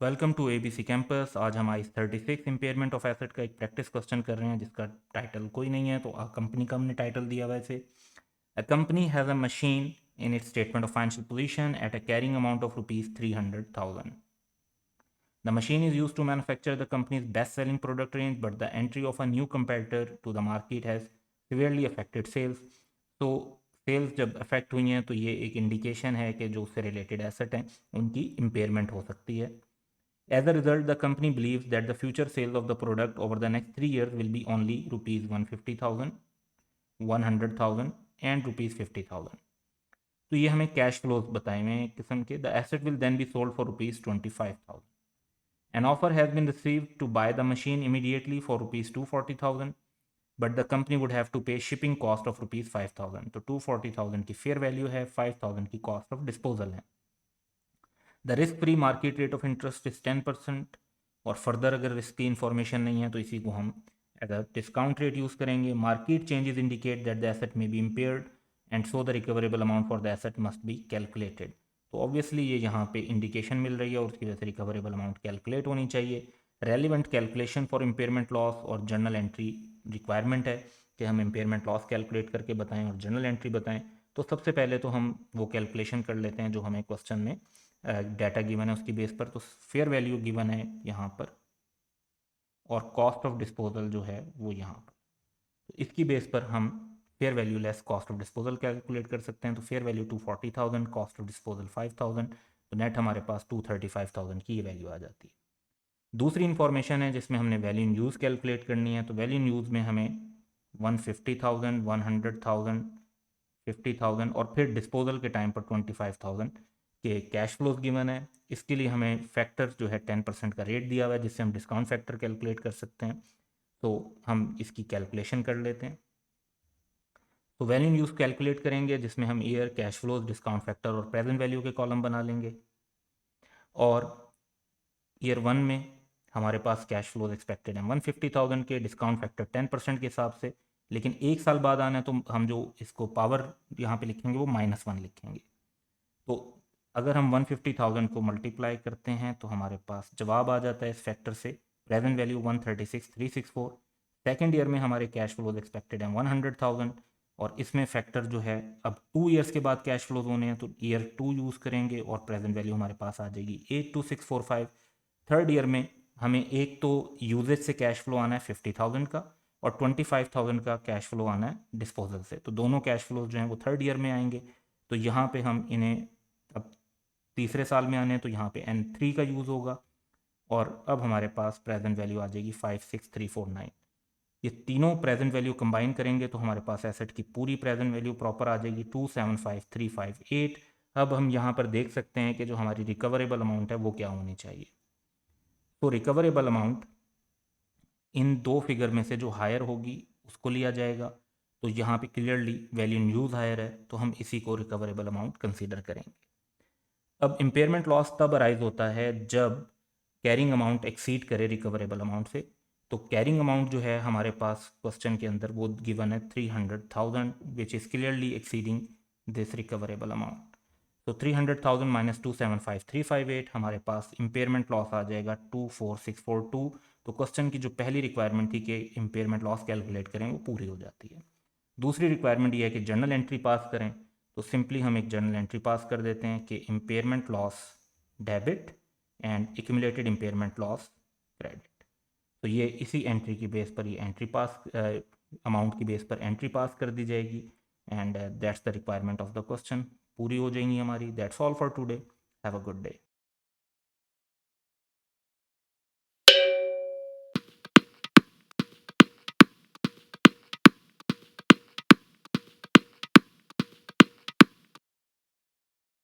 Welcome to ABC campus. आज हम ice 36 impairment of asset का एक प्रैक्टिस क्वेश्चन कर रहे हैं जिसका टाइटल कोई नहीं है, तो कंपनी का हमने टाइटल दिया हुआ है इसे। A company has a machine in its statement of financial position at a carrying amount of ₹300,000. The machine is used to manufacture the company's best-selling product range, but the entry of a new competitor to the market has severely affected sales. तो sales जब affect हुई हैं तो ये एक indication है कि जो उससे रिलेटेड एसेट हैं उनकी इम्पेयरमेंट हो सकती है। As a result, the company believes that the future sales of the product over the next 3 years will be only rupees 150,000, 100,000 and rupees 50,000. तो ये हमें कैश फ्लोज बताए हुए हैं एक किस्म के। The asset will then be sold for rupees 25,000. An offer has been received to buy the machine immediately for rupees 240,000, but the company would have to pay shipping cost of rupees 5,000. तो 240,000 की fair value है, 5,000 की cost of disposal है। The risk free market rate of interest is 10%। और further अगर risk की information नहीं है तो इसी को हम as a discount rate use करेंगे। Market changes indicate that the asset may be impaired and so the recoverable amount for the asset must be calculated. तो ऑब्वियसली ये यहाँ पे इंडिकेशन मिल रही है और उसकी वजह से रिकवरेबल अमाउंट कैलकुलेट होनी चाहिए। Relevant calculation for impairment loss और जर्नल एंट्री रिक्वायरमेंट है कि हम इम्पेयरमेंट लॉस कैलकुलेट करके बताएं और जर्नल एंट्री बताएं। तो सबसे पहले तो हम वो कैलकुलेशन कर लेते हैं जो हमें क्वेश्चन में डाटा गिवन है उसकी बेस पर। तो फेयर वैल्यू गिवन है यहाँ पर और कॉस्ट ऑफ डिस्पोजल जो है वो यहाँ पर। तो इसकी बेस पर हम fair value less cost of disposal calculate कर सकते हैं। तो fair value 240,000, cost of disposal 5,000, तो नेट हमारे पास 235,000 की ये वैल्यू आ जाती है। दूसरी इन्फॉर्मेशन है जिसमें हमने वैल्यू इन यूज़ कैलकुलेट करनी है। तो वैल्यू इन यूज़ में हमें 150,000, 100,000, 50,000 और फिर डिस्पोजल के टाइम पर 25,000 के कैश फ्लोज गिवन है। इसके लिए हमें फैक्टर जो है 10% का रेट दिया हुआ है जिससे हम डिस्काउंट फैक्टर कैलकुलेट कर सकते हैं। तो हम इसकी कैलकुलेशन कर लेते हैं। तो वैल्यू यूज़ कैलकुलेट करेंगे जिसमें हम year, cash flows, discount factor और प्रेजेंट वैल्यू के कॉलम बना लेंगे। और ईयर 1 में हमारे पास कैश फ्लोज एक्सपेक्टेड है 150,000 के, डिस्काउंट फैक्टर 10% के हिसाब से। लेकिन एक साल बाद आना है तो हम जो इसको पावर यहाँ पे लिखेंगे वो -1 लिखेंगे। तो अगर हम 150,000 को मल्टीप्लाई करते हैं तो हमारे पास जवाब आ जाता है इस फैक्टर से, प्रेजेंट वैल्यू 136,364। सेकेंड ईयर में हमारे कैश फ्लोज एक्सपेक्टेड हैं 100,000 और इसमें फैक्टर जो है अब 2 ईयर्स के बाद कैश फ्लोज होने हैं तो ईयर 2 यूज़ करेंगे और प्रेजेंट वैल्यू हमारे पास आ जाएगी 82645। थर्ड ईयर में हमें एक तो यूजेज से कैश फ्लो आना है 50,000 का और 25,000 का कैश फ्लो आना है डिस्पोजल से। तो दोनों कैश फ्लोज जो हैं वो थर्ड ईयर में आएंगे। तो यहाँ पे हम इन्हें अब तीसरे साल में आने हैं तो यहाँ पे N3 का यूज़ होगा और अब हमारे पास प्रेजेंट वैल्यू आ जाएगी 56349। ये तीनों प्रेजेंट वैल्यू कंबाइन करेंगे तो हमारे पास एसेट की पूरी प्रेजेंट वैल्यू प्रॉपर आ जाएगी 275,358। अब हम यहाँ पर देख सकते हैं कि जो हमारी रिकवरेबल अमाउंट है वो क्या होनी चाहिए। तो रिकवरेबल अमाउंट इन दो फिगर में से जो हायर होगी उसको लिया जाएगा। तो यहाँ पे clearly value in use higher है तो हम इसी को रिकवरेबल अमाउंट कंसीडर करेंगे। अब इम्पेयरमेंट लॉस तब अराइज होता है जब कैरिंग अमाउंट एक्सीड करे रिकवरेबल अमाउंट से। तो कैरिंग अमाउंट जो है हमारे पास क्वेश्चन के अंदर वो गिवन है 300,000 which is clearly exceeding this recoverable amount. तो 300,000 माइनस 275,358 हमारे पास इम्पेयरमेंट लॉस आ जाएगा 24642। तो क्वेश्चन की जो पहली रिक्वायरमेंट थी कि इम्पेयरमेंट लॉस कैलकुलेट करें वो पूरी हो जाती है। दूसरी रिक्वायरमेंट ये है कि जर्नल एंट्री पास करें। तो सिंपली हम एक जर्नल एंट्री पास कर देते हैं कि impairment loss debit and accumulated impairment loss credit. तो ये इसी एंट्री की बेस पर ये एंट्री पास अमाउंट की बेस पर एंट्री पास कर दी जाएगी and that's the requirement of the question. पूरी हो जाएंगी हमारी। That's all for today. Have a good day.